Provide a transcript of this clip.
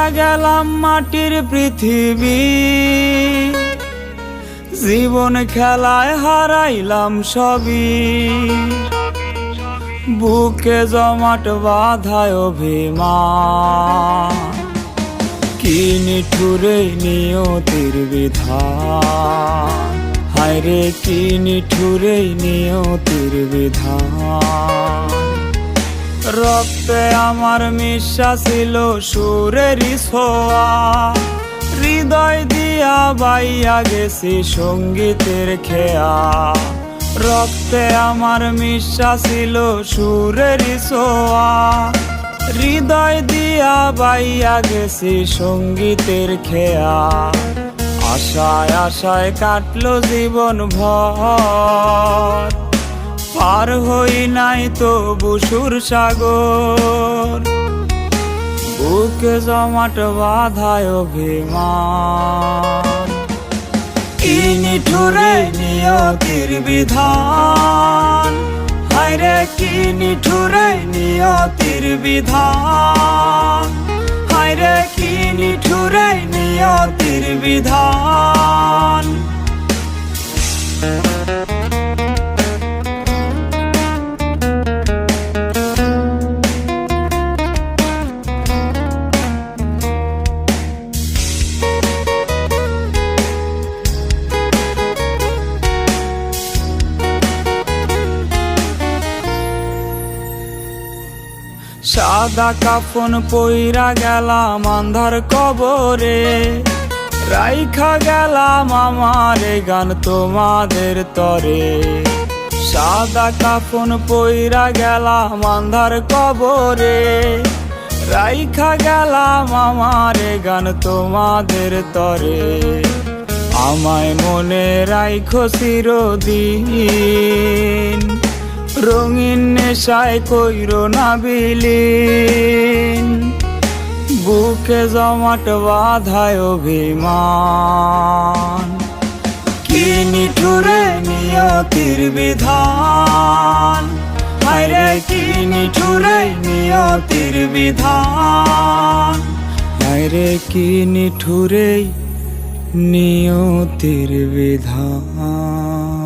পাইয়া গেলাম মাটির পৃথিবী, জীবন খেলায় হারাইলাম সবই। বুকে জমাট বাঁধায় অভিমান, কি নিঠুরে নিয়তির বিধান। হায়রে কি নিঠুরে নিয়তির বিধান। রক্তে আমার মিশা ছিল সুরেরই ছোঁয়া, হৃদয় দিয়া বাইয়া গেছি সঙ্গীতের খেয়া। রক্তে আমার মিশা ছিল সুরেরই ছোঁয়া, হৃদয় দিয়া বাইয়া গেছি সঙ্গীতের খেয়া। আশায় আশায় কাটলো জীবন ভর, পার হই নাই তবু সুর সাগর। বুকে জমাট বাঁধায় অভিমান, কি নিঠুরে নিয়তির বিধান। হায়রে কি নিঠুরে নিয়তির বিধান। হায়রে কি নিঠুরে নিয়তির বিধান। সাদা কাফন পইরা গেলাম আন্ধার কবরে, রাইখা গেলাম আমার গান তোমাদের তরে। সাদা কাফন পইরা গেলাম আন্ধার কবরে, রাইখা গেলাম আমার গান তোমাদের তরে। আমায় মনে রাইখো চিরদিন, রঙিন নেশায় কইরো না বিলীন। বুকে জমাট বাঁধায় অভিমান, কি নিঠুরে নিয়তির বিধান। হায়রে কি নিঠুরে নিয়তির বিধান। হায়রে কি নিঠুরে নিয়তির বিধান।